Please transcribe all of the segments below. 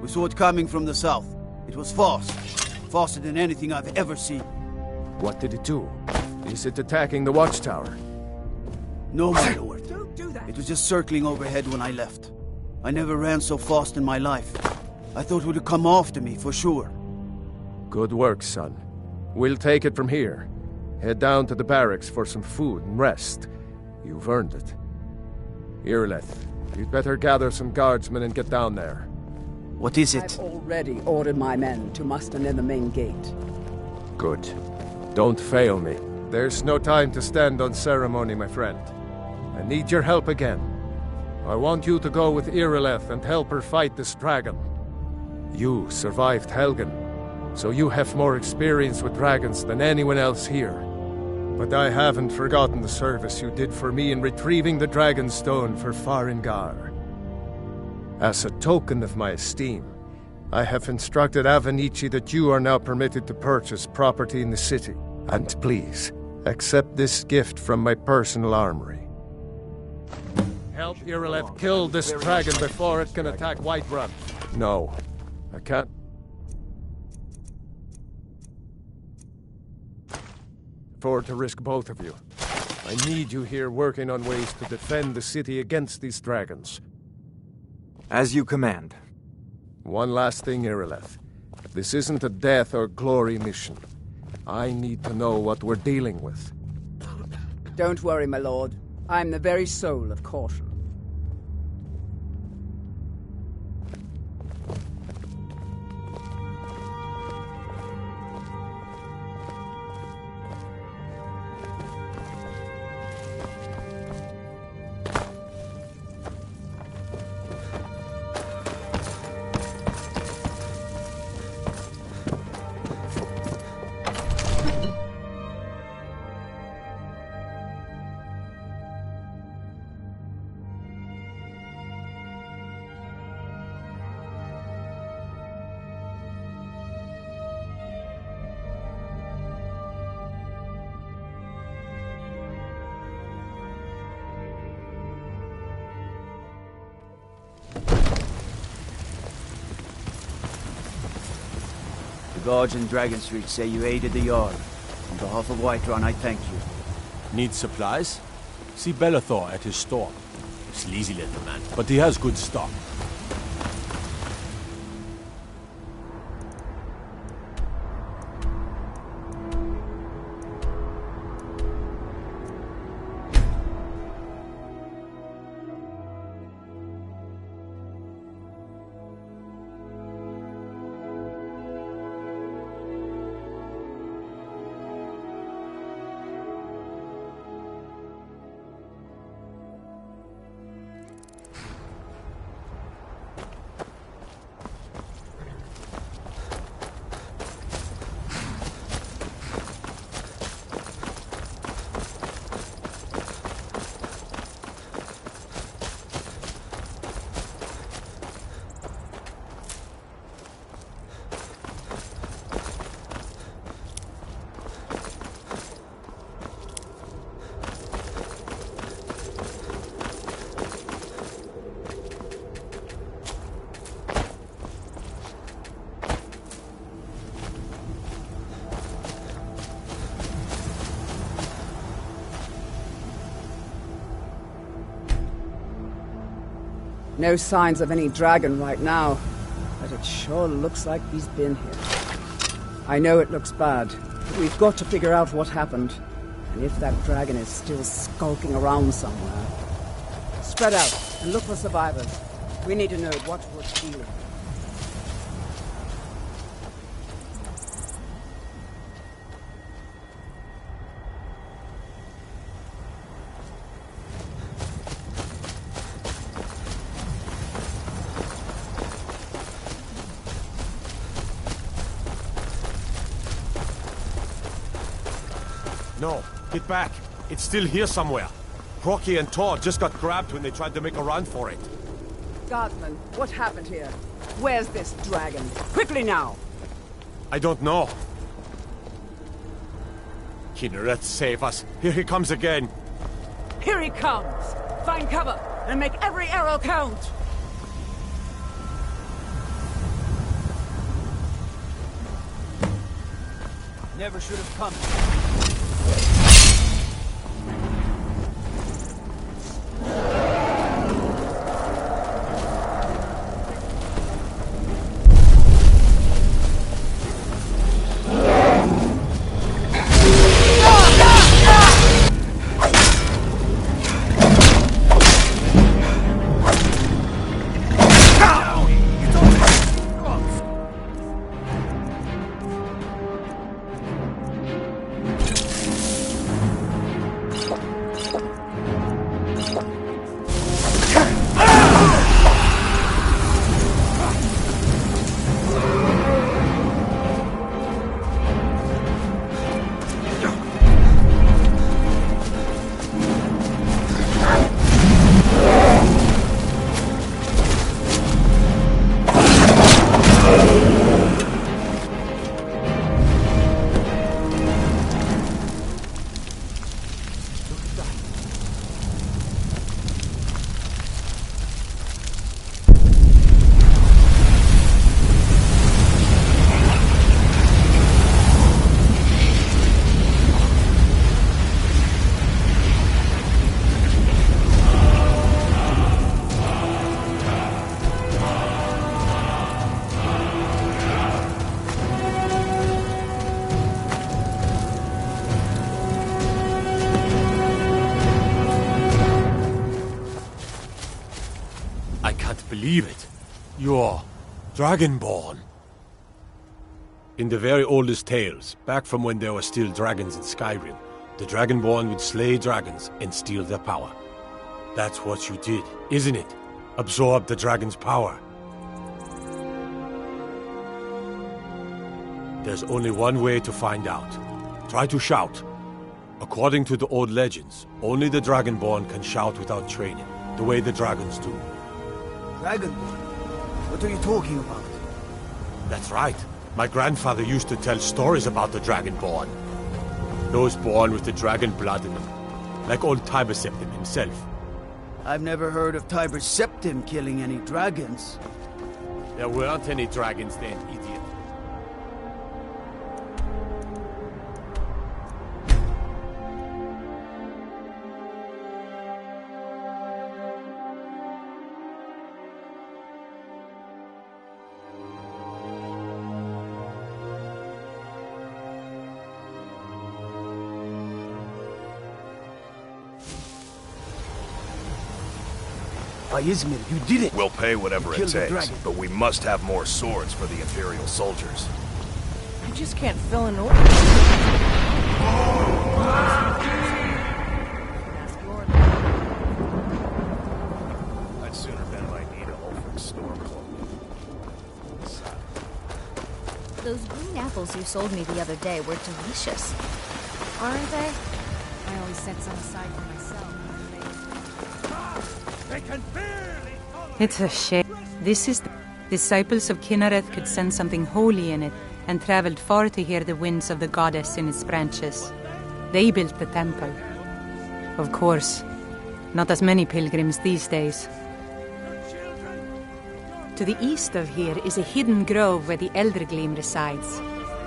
We saw it coming from the south. It was fast. Faster than anything I've ever seen. What did it do? Is it attacking the watchtower? No, my lord. Don't do that! It was just circling overhead when I left. I never ran so fast in my life. I thought it would come after me, for sure. Good work, son. We'll take it from here. Head down to the barracks for some food and rest. You've earned it. Irileth, you'd better gather some guardsmen and get down there. What is it? I've already ordered my men to muster near the main gate. Good. Don't fail me. There's no time to stand on ceremony, my friend. I need your help again. I want you to go with Irileth and help her fight this dragon. You survived Helgen, so you have more experience with dragons than anyone else here. But I haven't forgotten the service you did for me in retrieving the Dragon Stone for Farengar. As a token of my esteem, I have instructed Avenici that you are now permitted to purchase property in the city. And please, accept this gift from my personal armory. Help Irileth kill this dragon before it can attack Whiterun. No, I can't. Afford to risk both of you. I need you here working on ways to defend the city against these dragons. As you command. One last thing, Irileth. This isn't a death or glory mission. I need to know what we're dealing with. Don't worry, my lord. I'm the very soul of caution. The guards in Dragon Street say you aided the Jarl. On behalf of Whiterun, I thank you. Need supplies? See Bellathor at his store. Sleazy little man, but he has good stock. No signs of any dragon right now, but it sure looks like he's been here. I know it looks bad, but we've got to figure out what happened, and if that dragon is still skulking around somewhere. Spread out and look for survivors. We need to know what we're dealing with. No, get back. It's still here somewhere. Rocky and Tor just got grabbed when they tried to make a run for it. Guardsman, what happened here? Where's this dragon? Quickly now! I don't know. Kinneret, save us. Here he comes again. Here he comes! Find cover and make every arrow count! never should have come. Believe it. You're Dragonborn. In the very oldest tales, back from when there were still dragons in Skyrim, the Dragonborn would slay dragons and steal their power. That's what you did, isn't it? Absorb the dragon's power. There's only one way to find out. Try to shout. According to the old legends, only the Dragonborn can shout without training, the way the dragons do. Dragonborn? What are you talking about? That's right. My grandfather used to tell stories about the Dragonborn. Those born with the dragon blood in them. Like old Tiber Septim himself. I've never heard of Tiber Septim killing any dragons. There weren't any dragons then, idiot. Izmir, you did it! We'll pay whatever it Kill the takes, dragon. but we must have more swords for the Imperial soldiers. I just can't fill an order. I'd sooner bet I need a Ulfric Stormcloak. Those green apples you sold me the other day were delicious. Aren't they? I always set some aside for myself. It's a shame. This is the disciples of Kinnereth could sense something holy in it and traveled far to hear the winds of the goddess in its branches. They built the temple. Of course, not as many pilgrims these days. To the east of here is a hidden grove where the Eldergleam resides.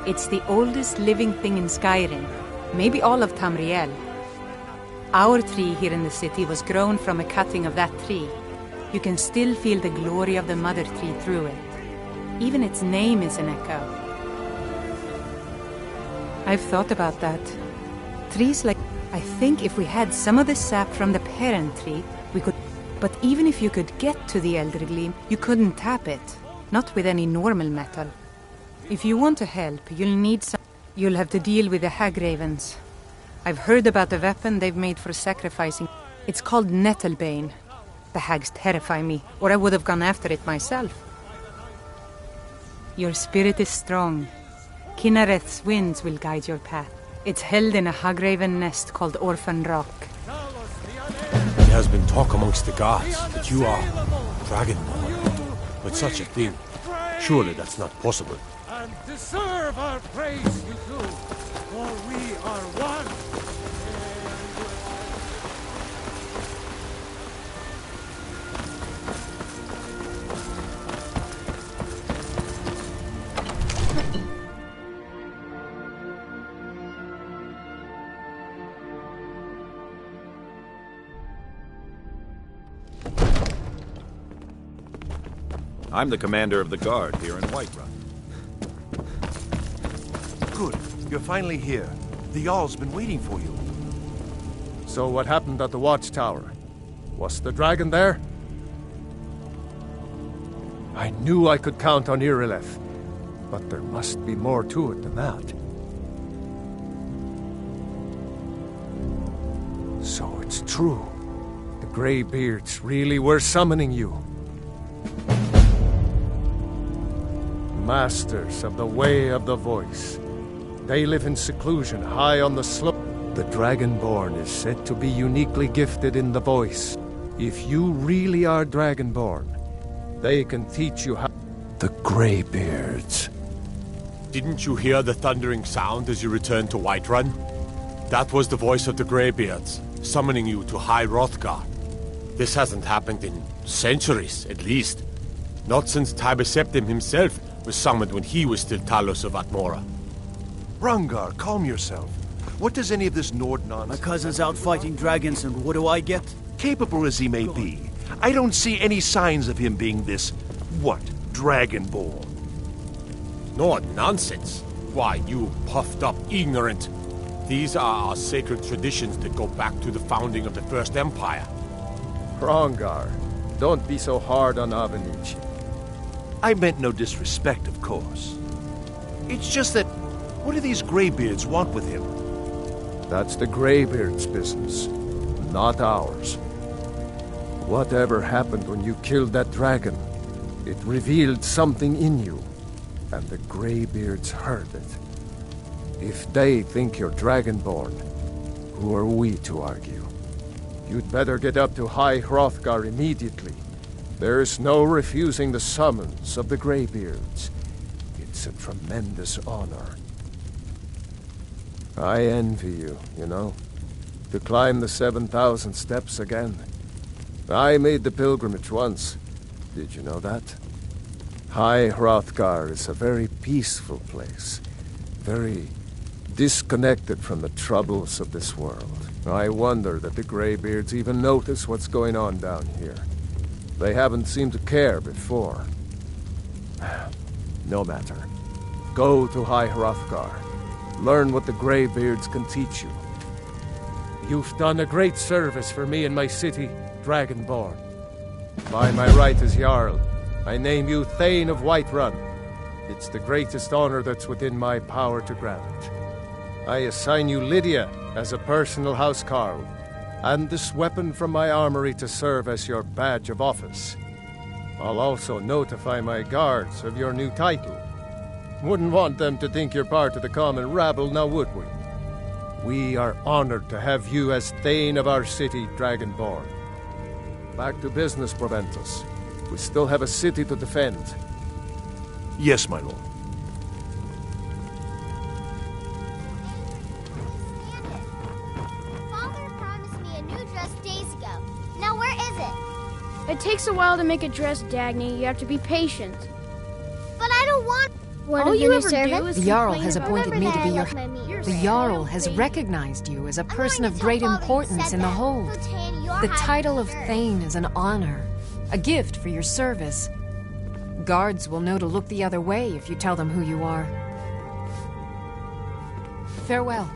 It's the oldest living thing in Skyrim, maybe all of Tamriel. Our tree here in the city was grown from a cutting of that tree. You can still feel the glory of the mother tree through it. Even its name is an echo. I've thought about that. Trees like... I think if we had some of the sap from the parent tree, we could... But even if you could get to the Eldergleam, you couldn't tap it. Not with any normal metal. If you want to help, you'll need some... You'll have to deal with the Hagravens. I've heard about the weapon they've made for sacrificing. It's called Nettlebane. The hags terrify me, or I would have gone after it myself. Your spirit is strong. Kinnereth's winds will guide your path. It's held in a Hagraven nest called Orphan Rock. There has been talk amongst the gods that you are Dragonborn. But such a thing, surely that's not possible. And deserve our praise you do, for we are one. I'm the commander of the guard here in Whiterun. Good. You're finally here. The Jarl's been waiting for you. So what happened at the watchtower? Was the dragon there? I knew I could count on Irileth, but there must be more to it than that. So it's true. The Greybeards really were summoning you. Masters of the Way of the Voice. They live in seclusion high on the slope. The Dragonborn is said to be uniquely gifted in the voice. If you really are Dragonborn, they can teach you how... The Greybeards. Didn't you hear the thundering sound as you returned to Whiterun? That was the voice of the Greybeards, summoning you to High Hrothgar. This hasn't happened in centuries, at least. Not since Tiber Septim himself was summoned when he was still Talos of Atmora. Rangar, calm yourself. What does any of this Nord nonsense... My cousin's out fighting dragons, and what do I get? Capable as he may be, I don't see any signs of him being this... what? Dragonborn. No nonsense. Why, you puffed up ignorant. These are our sacred traditions that go back to the founding of the First Empire. Hrongar, don't be so hard on Avenici. I meant no disrespect, of course. It's just that... what do these Greybeards want with him? That's the Greybeards' business, not ours. Whatever happened when you killed that dragon, it revealed something in you, and the Greybeards heard it. If they think you're Dragonborn, who are we to argue? You'd better get up to High Hrothgar immediately. There's no refusing the summons of the Greybeards. It's a tremendous honor. I envy you, you know, to climb the 7,000 steps again. I made the pilgrimage once. Did you know that? High Hrothgar is a very peaceful place. Very disconnected from the troubles of this world. I wonder that the Greybeards even notice what's going on down here. They haven't seemed to care before. No matter. Go to High Hrothgar. Learn what the Greybeards can teach you. You've done a great service for me and my city, Dragonborn. By my right as Jarl, I name you Thane of Whiterun. It's the greatest honor that's within my power to grant. I assign you Lydia as a personal housecarl, and this weapon from my armory to serve as your badge of office. I'll also notify my guards of your new title. Wouldn't want them to think you're part of the common rabble, now would we? We are honored to have you as Thane of our city, Dragonborn. Back to business, Proventus. We still have a city to defend. Yes, my lord. Father promised me a new dress days ago. Now where is it? It takes a while to make a dress, Dagny. You have to be patient. But I don't want... All you ever do is the Jarl has appointed me to be your... The Jarl has recognized you as a person of great importance in the Hold. The title of Thane is an honor, a gift for your service. Guards will know to look the other way if you tell them who you are. Farewell.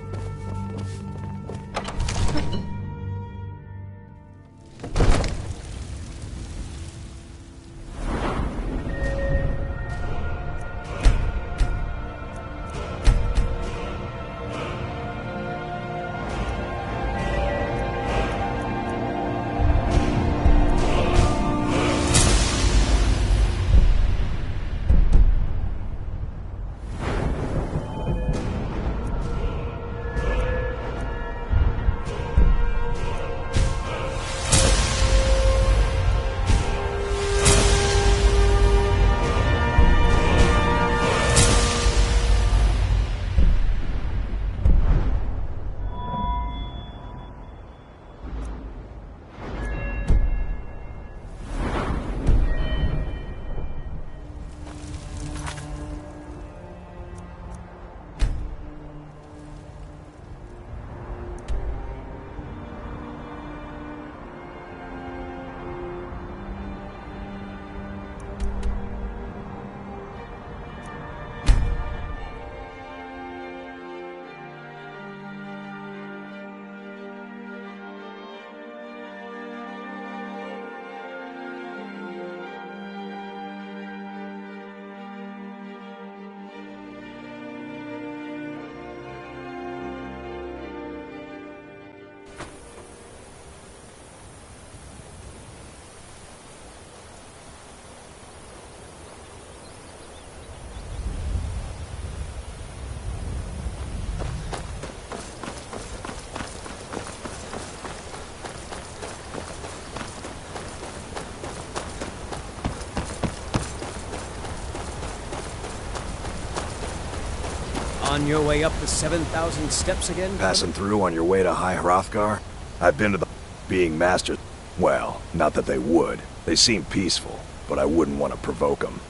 On your way up the 7,000 steps again? Passing through on your way to High Hrothgar? I've been to the being masters. Well, not that they would. They seem peaceful, but I wouldn't want to provoke them.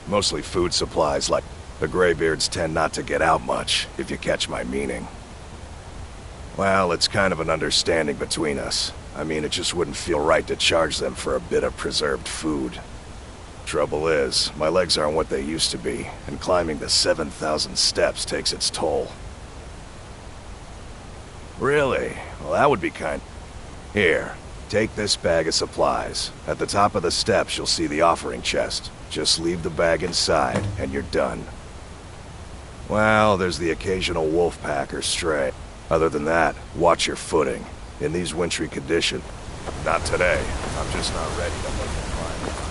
Mostly food supplies, like the Greybeards tend not to get out much, if you catch my meaning. Well, it's kind of an understanding between us. I mean, it just wouldn't feel right to charge them for a bit of preserved food. Trouble is, my legs aren't what they used to be, and climbing the 7,000 steps takes its toll. Really? Well, that would be kind. Here, take this bag of supplies. At the top of the steps, you'll see the offering chest. Just leave the bag inside, and you're done. Well, there's the occasional wolf pack or stray. Other than that, watch your footing. In these wintry conditions, not today. I'm just not ready to make a climb.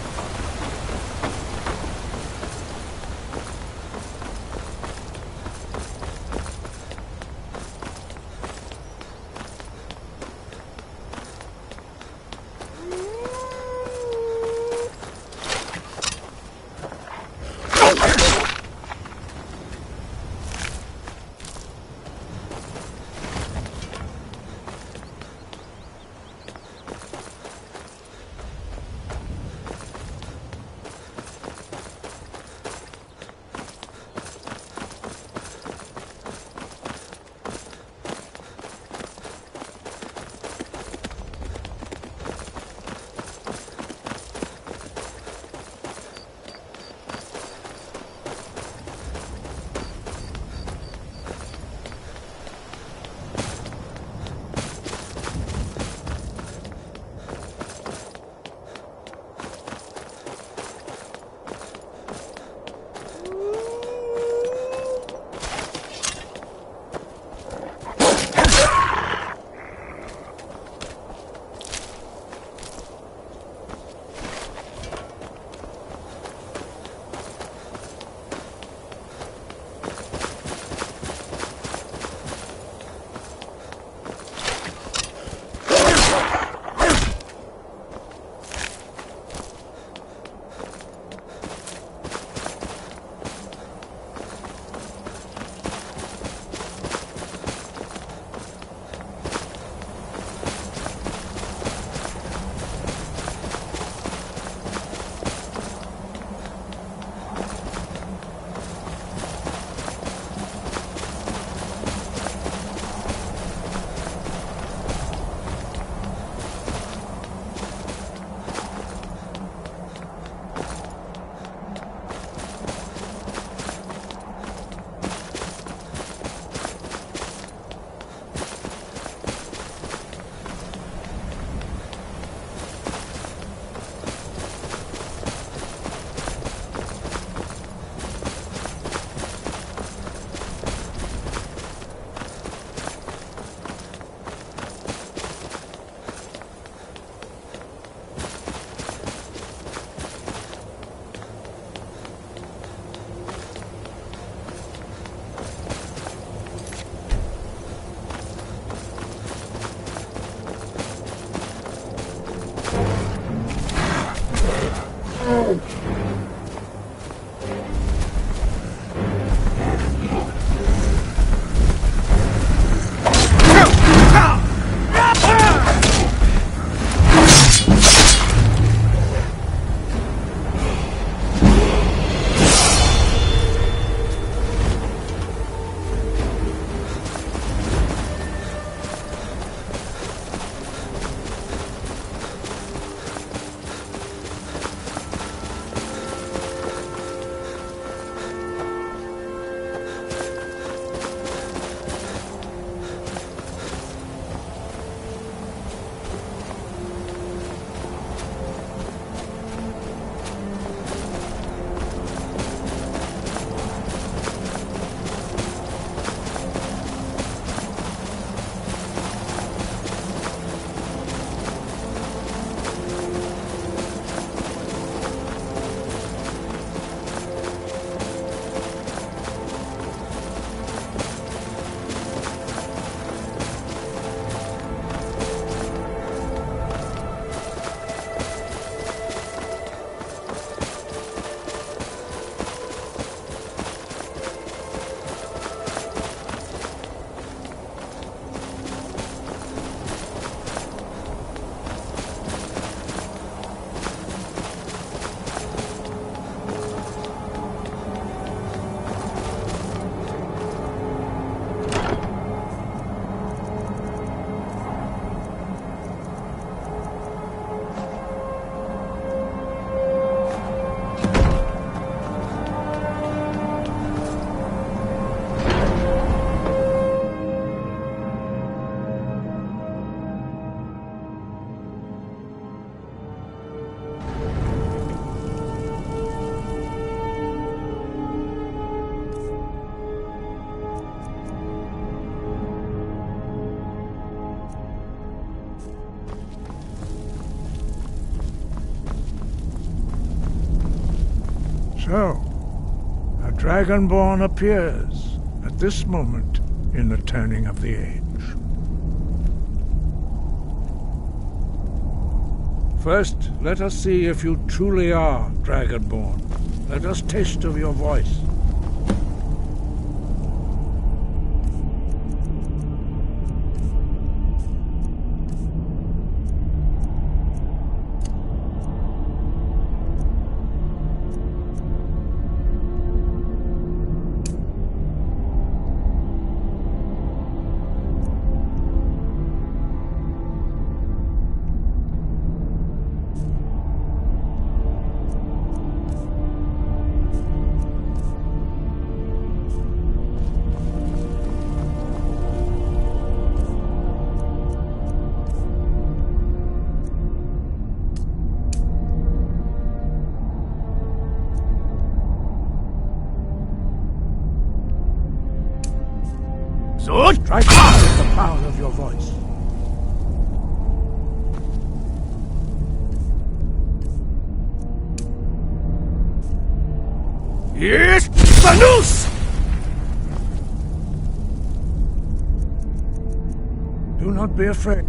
So, a Dragonborn appears at this moment in the turning of the age. First, let us see if you truly are Dragonborn. Let us taste of your voice. Strike with the power of your voice. Yes, Sanus! Do not be afraid.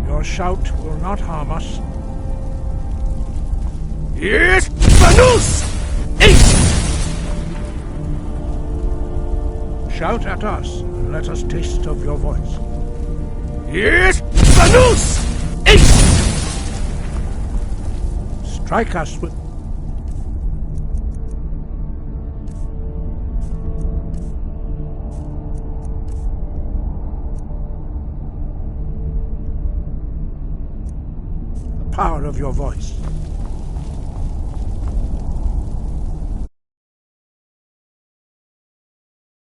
Your shout will not harm us. Yes, Sanus! Shout at us and let us taste of your voice. Yes, Sanus! Strike us with the power of your voice.